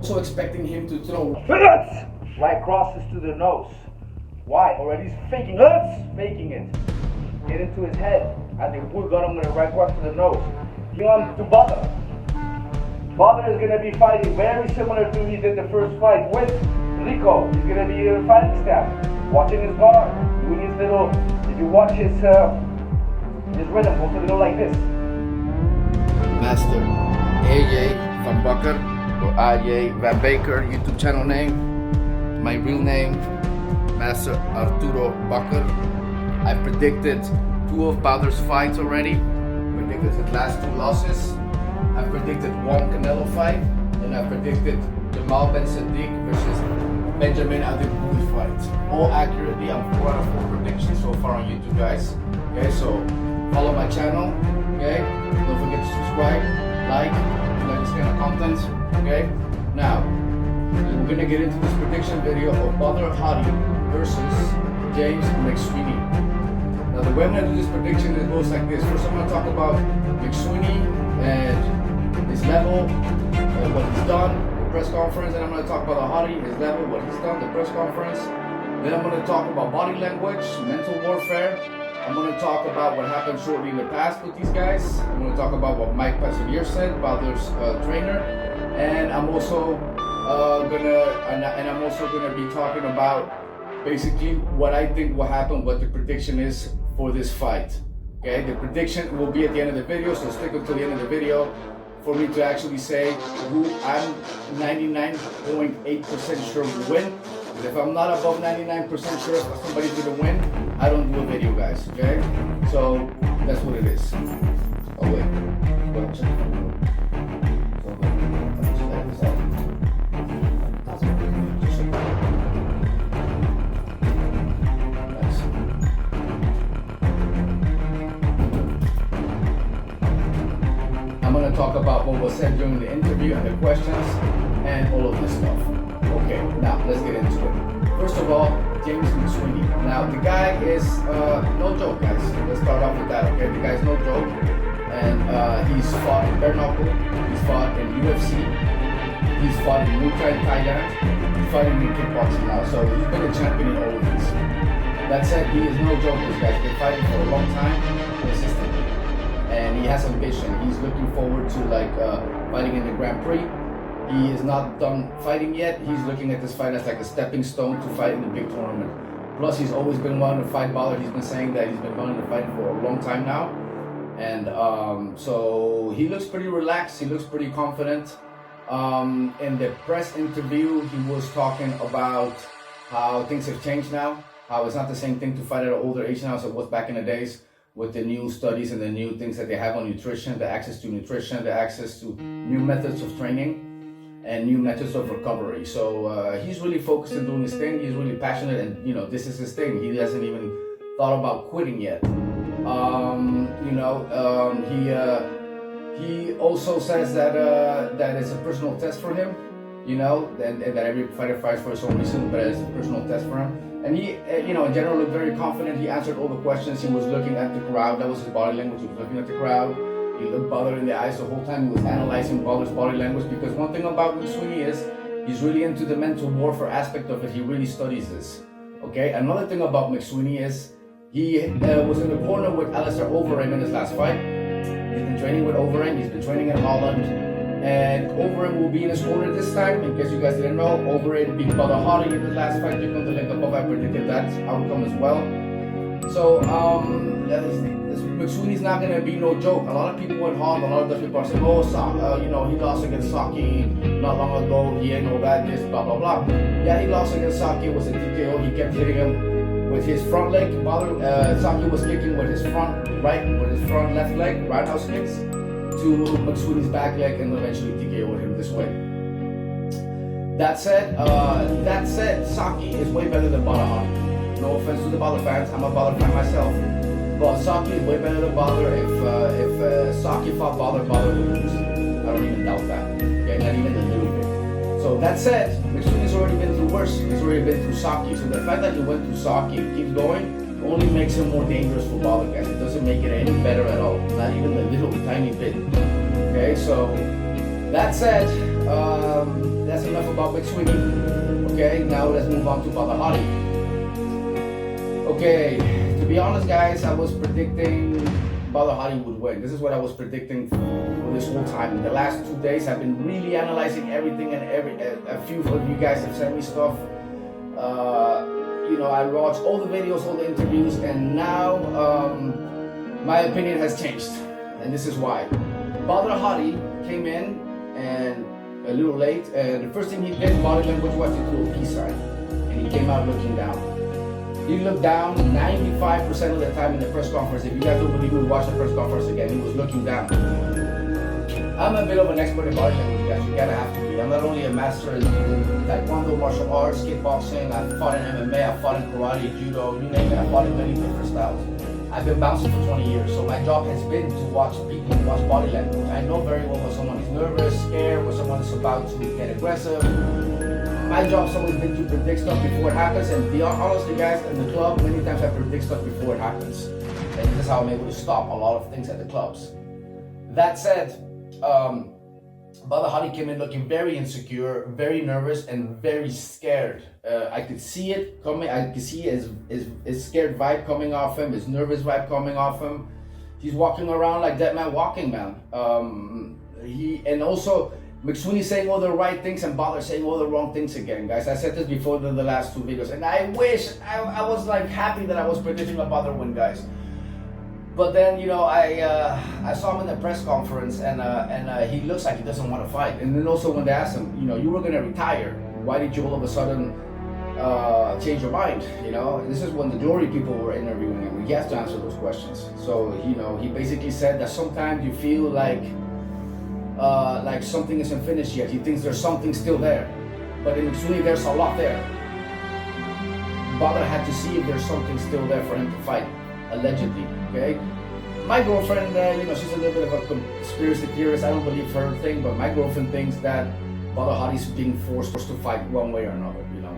Also expecting him to throw right crosses to the nose. Why? Already he's faking it. Get into his head. I think we're gonna right cross to the nose. You want to Badr. Badr is gonna be fighting very similar to he did the first fight with Rico. He's gonna be a fighting stance, watching his guard, doing his little. If you watch his rhythm, goes a little like this. Master AJ Van Bakker or AJ Van Baker YouTube channel name. My real name, Master Arturo Bakker. I predicted 2 of Badr's fights already. Predicted his last 2 losses. I predicted 1 Canelo fight, and I predicted Jamal Ben Sadiq versus Benjamin Adekbu's fight. All accurately. I'm 4 out of 4 predictions so far on YouTube, guys. Okay, so follow my channel. Okay, don't forget to subscribe, like this kind of content. Okay, now we're gonna get into this prediction video of Badr Hari versus James McSWEENEY. Now the way I'm gonna do this prediction, it goes like this. First I'm gonna talk about McSWEENEY and his level, what he's done, the press conference, and I'm gonna talk about Hari, his level, what he's done, the press conference. Then I'm gonna talk about body language, mental warfare. I'm going to talk about what happened shortly in the past with these guys. I'm going to talk about what Mike Passavier said, Badr's trainer, and I'm also gonna be talking about basically what I think will happen, what the prediction is for this fight. Okay, the prediction will be at the end of the video, so stick until the end of the video for me to actually say who I'm 99.8% sure will win. But if I'm not above 99% sure that somebody's gonna win, I don't do a video, guys. Okay, so that's what it is. Oh wait, go check it out. I'm going to talk about what was said during the interview and the questions and all of this stuff. Okay, now let's get into it. First of all, James McSWEENEY. Now the guy is no joke, guys. Let's start off with that. Okay, the guy's no joke, and he's fought in bare knuckle. He's fought in UFC. He's fought in Muay Thai, Thailand. He's fighting in kickboxing now, so he's been a champion in all of these. That said, he is no joke. This guy's been fighting for a long time, consistently, and he has ambition. He's looking forward to fighting in the Grand Prix. He is not done fighting yet. He's looking at this fight as like a stepping stone to fight in the big tournament. Plus, he's always been wanting to fight Badr. He's been saying that he's been wanting to fight for a long time now. And so he looks pretty relaxed. He looks pretty confident. In the press interview, he was talking about how things have changed now. How it's not the same thing to fight at an older age now as it was back in the days, with the new studies and the new things that they have on nutrition, the access to nutrition, the access to new methods of training and new methods of recovery. So he's really focused on doing his thing. He's really passionate, and this is his thing. He hasn't even thought about quitting yet. He also says that it's a personal test for him, and that every fighter fights for his own reason, but it's a personal test for him. And he, in general, looked very confident. He answered all the questions. He was looking at the crowd. That was his body language. He was looking at the crowd. He looked Badr in the eyes the whole time. He was analyzing Badr's body language, because one thing about McSWEENEY is he's really into the mental warfare aspect of it. He really studies this. Okay. Another thing about McSWEENEY is he was in the corner with Alistair Overeem in his last fight. He's been training with Overeem. He's been training in Holland. And Overeem will be in his corner this time. In case you guys didn't know, Overeem beat Badr Hari in the last fight. Click on the link above. I predicted that outcome as well. So McSWEENEY's not gonna be no joke. A lot of people in Holland, a lot of the people are saying, oh, he lost against Saki not long ago. He ain't no bad, this, blah blah blah. Yeah, he lost against Saki. It was a TKO. He kept hitting him with his front leg. Saki was kicking with his front left leg, roundhouse kicks, to McSWEENEY's back leg, and eventually TKO'd him this way. That said, Saki is way better than Badr Hari. No offense to the Badr fans, I'm a Badr fan myself, but Saki is way better than Badr. If Saki fought Badr would lose. I don't even doubt that. Okay, not even a little bit. So that said, McSWEENEY's already been through worse. He's already been through Saki. So the fact that he went through Saki and keeps going only makes him more dangerous for Badr, guys. It doesn't make it any better at all. Not even a little tiny bit. Okay, so that said, that's enough about McSWEENEY. Okay, now let's move on to Badr Hari. Okay, to be honest, guys, I was predicting Badr Hari would win. This is what I was predicting for this whole time. In the last 2 days, I've been really analyzing everything, and a few of you guys have sent me stuff. You know, I watched all the videos, all the interviews, and now my opinion has changed, and this is why. Badr Hari came in and a little late, and the first thing he did, body language, was to do a peace sign, and he came out looking down. He looked down 95% of the time in the press conference. If you guys don't believe me, watch the press conference again. He was looking down. I'm a bit of an expert in body language, guys. You gotta have to be. I'm not only a master in Taekwondo, martial arts, kickboxing. I've fought in MMA, I've fought in karate, judo, you name it. I've fought in many different styles. I've been bouncing for 20 years, so my job has been to watch people, watch body language. I know very well when someone is nervous, scared, when someone is about to get aggressive. My job's always been to predict stuff before it happens, and be honestly, guys, in the club, many times I predict stuff before it happens. And this is how I'm able to stop a lot of things at the clubs. That said, Badr Hari came in looking very insecure, very nervous, and very scared. I could see it coming. I could see his scared vibe coming off him, his nervous vibe coming off him. He's walking around like that man walking, man. And also McSWEENEY saying all the right things and Badr saying all the wrong things again, guys. I said this before in the last 2 videos, and I wish I was like happy that I was predicting a Badr win, guys. But then, you know, I saw him in the press conference, and he looks like he doesn't want to fight. And then also when they asked him, you know, you were gonna retire, why did you all of a sudden change your mind? You know, this is when the Glory people were interviewing him. He has to answer those questions. So, you know, he basically said that sometimes you feel like something isn't finished yet. He thinks there's something still there, but in McSWEENEY there's a lot there. Badr had to see if there's something still there for him to fight, allegedly. Okay, my girlfriend, you know, she's a little bit of a conspiracy theorist. I don't believe her thing, but my girlfriend thinks that Badr Hari is being forced to fight one way or another. You know,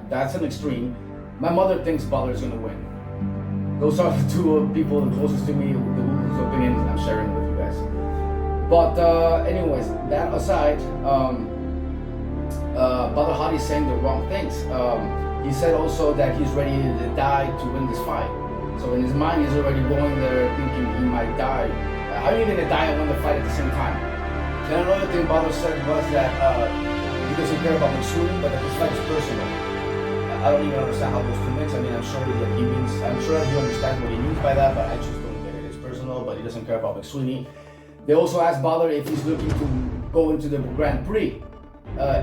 that's an extreme. My mother thinks Badr is going to win. Those are the two people the closest to me, whose opinions I'm sharing with you guys. But anyways, that aside, Badr Hari is saying the wrong things. He said also that he's ready to die to win this fight. So in his mind, he's already going there thinking he might die. How are you going to die and win the fight at the same time? And another thing Badr said was that he doesn't care about McSWEENEY, but that this fight is personal. I don't even understand how those two mix. I mean, I'm sure that he means, I'm sure that he understands what he means by that, but I just don't get it. It's personal, but he doesn't care about McSWEENEY. They also asked Badr if he's looking to go into the Grand Prix.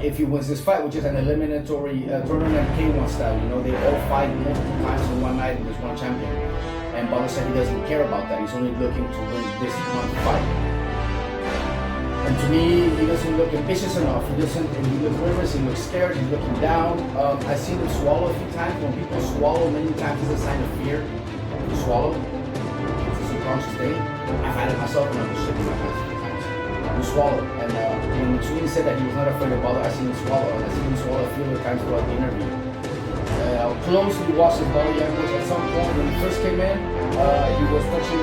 If he wins this fight, which is an eliminatory tournament K1 style, you know, they all fight multiple times in one night and there's one champion. And Badr said he doesn't care about that. He's only looking to win this one fight. And to me, he doesn't look ambitious enough. He looks nervous, he looks scared, he's looking down. I've seen him swallow a few times. When people swallow many times, it's a sign of fear. To swallow, it's a subconscious thing. I've had it myself when I was shitting my pants a few times. You swallow. And when McSWEENEY said that he was not afraid of Badr, I seen him swallow. And I seen him swallow a few other times throughout the interview. Closely watched his body language. At some point when he first came in, he was touching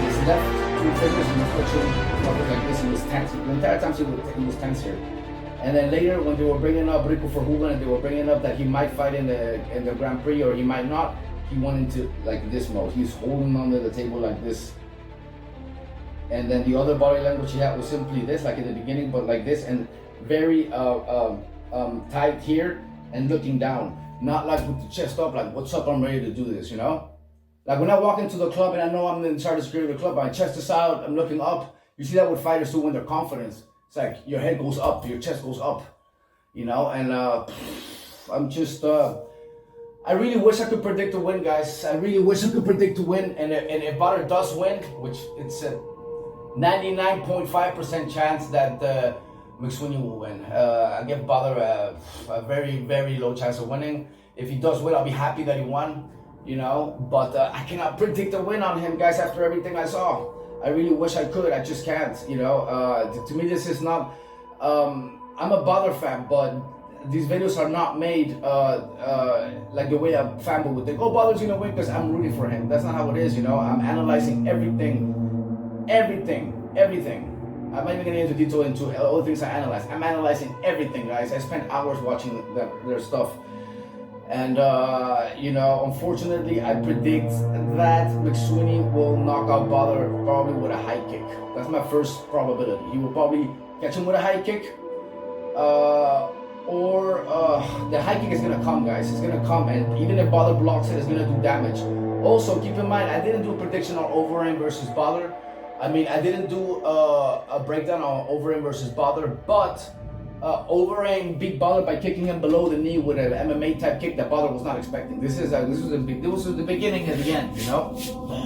his left two fingers, he was touching like this, he was tense. The entire time he was tense here. And then later when they were bringing up Rico Verhoeven and they were bringing up that he might fight in the Grand Prix or he might not, he went into like this mode. He's holding onto the table like this. And then the other body language he had was simply this, like in the beginning, but like this, and very tight here and looking down. Not like with the chest up, like, what's up, I'm ready to do this, you know? Like when I walk into the club and I know I'm in charge of security of the club, my chest is out, I'm looking up. You see that with fighters too when they're confident. It's like your head goes up, your chest goes up, you know? And I'm just, I really wish I could predict the win, guys. I really wish I could predict the win. And if Badr does win, which it's a 99.5% chance that McSWEENEY will win. I give Badr a very, very low chance of winning. If he does win, I'll be happy that he won, you know. But I cannot predict a win on him, guys, after everything I saw. I really wish I could. I just can't, you know. To me, this is not... I'm a Badr fan, but these videos are not made like the way a fanboy would think, oh, Badr's gonna win because I'm rooting for him. That's not how it is, you know. I'm analyzing everything. I'm not even getting into detail into all the things I analyze. I'm analyzing everything, guys. I spent hours watching their stuff. And, you know, unfortunately, I predict that McSWEENEY will knock out Badr probably with a high kick. That's my first probability. He will probably catch him with a high kick. The high kick is going to come, guys. It's going to come. And even if Badr blocks it, it's going to do damage. Also, keep in mind, I didn't do a prediction on Overeem versus Badr. I mean, I didn't do a breakdown on Overeem versus Badr, but Overeem beat Badr by kicking him below the knee with an MMA type kick that Badr was not expecting. This was the beginning of the end, you know.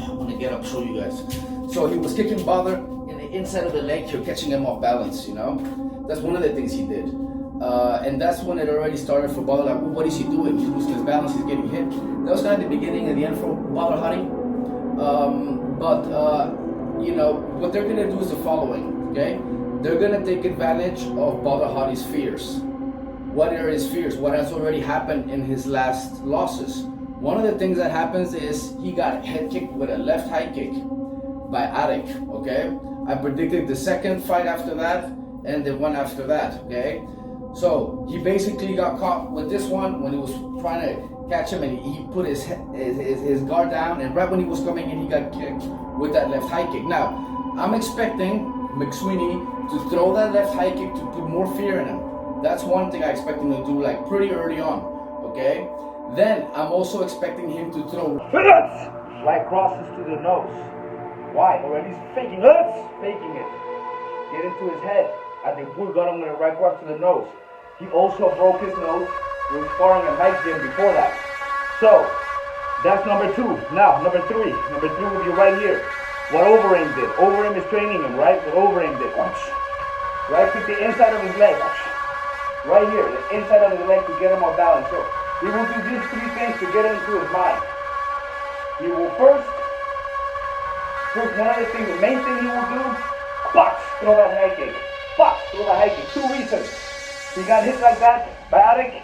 I'm gonna get up, show you guys. So he was kicking Badr in the inside of the leg here, catching him off balance, you know. That's one of the things he did, and that's when it already started for Badr. Like, what is he doing? He's losing his balance. He's getting hit. That was kind of the beginning and the end for Badr Hari. You know, what they're gonna do is the following, okay? They're gonna take advantage of Badr Hari's fears. What are his fears? What has already happened in his last losses? One of the things that happens is he got head kicked with a left high kick by Arik, okay? I predicted the second fight after that and the one after that, okay? So he basically got caught with this one when he was trying to catch him, and he put his guard down, and right when he was coming in, he got kicked with that left high kick. Now, I'm expecting McSWEENEY to throw that left high kick to put more fear in him. That's one thing I expect him to do, like, pretty early on, okay? Then, I'm also expecting him to throw right crosses to the nose. Why? Already he's faking it. Get into his head. I think Bull got him with a right cross to the nose. He also broke his nose. He was sparring at Mike's gym before that. So, that's number 2. Now, number 3. Number 3 will be right here. What Overeem did. Overeem is training him, right? What Overeem did. Right? Kick the inside of his leg. Right here. The inside of his leg to get him off balance. So, he will do these 3 things to get him into his mind. He will first, one of the things, the main thing he will do, throw that high kick. Throw the high kick. 2 reasons. He got hit like that by Arik,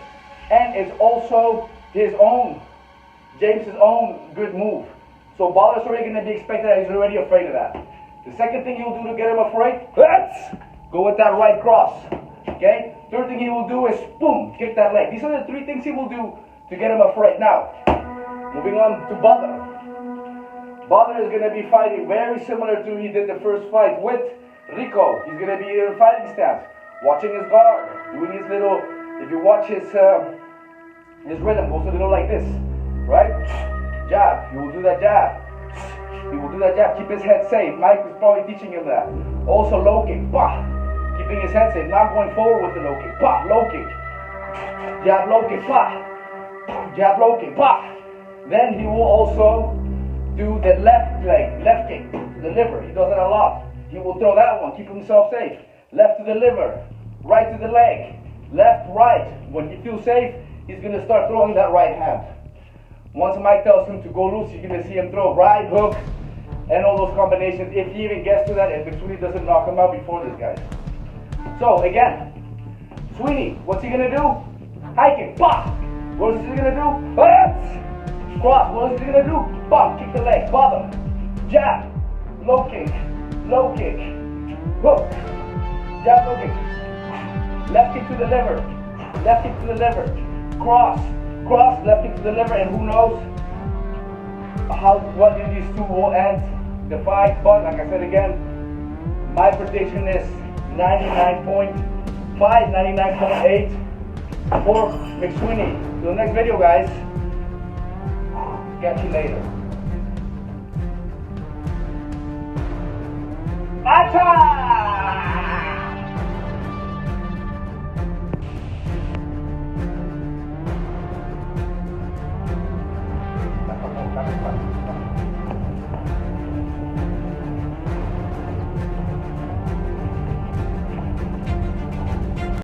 and it's also his own, James's own good move. So Badr's already going to be expected that he's already afraid of that. The second thing he'll do to get him afraid, go with that right cross. Okay? Third thing he will do is, boom, kick that leg. These are the 3 things he will do to get him afraid. Now, moving on to Badr. Badr is going to be fighting very similar to he did the first fight with Rico. He's going to be in a fighting stance, watching his guard, doing his little, if you watch his rhythm, goes a little like this, right? Jab, he will do that jab. He will do that jab, keep his head safe. Mike is probably teaching him that. Also low kick, keeping his head safe, not going forward with the low kick, low kick. Jab, low kick, jab, low kick, Then he will also do the left leg, left kick, the liver. He does it a lot. He will throw that one, keep himself safe. Left to the liver, right to the leg, left, right. When he feels safe, he's going to start throwing that right hand. Once Mike tells him to go loose, you're going to see him throw right hook and all those combinations. If he even gets to that, and McSWEENEY doesn't knock him out before this, guys. So, again, Sweeney, what's he going to do? High kick, What is he going to do? Cross, what is he going to do? Kick the leg, bottom, jab, low kick, hook, jab, low kick, left kick to the liver, cross, left kick to the liver, and who knows what in these 2 will end the fight. But like I said again, my prediction is 99.5, 99.8 for McSWEENEY. Till the next video, guys. Catch you later.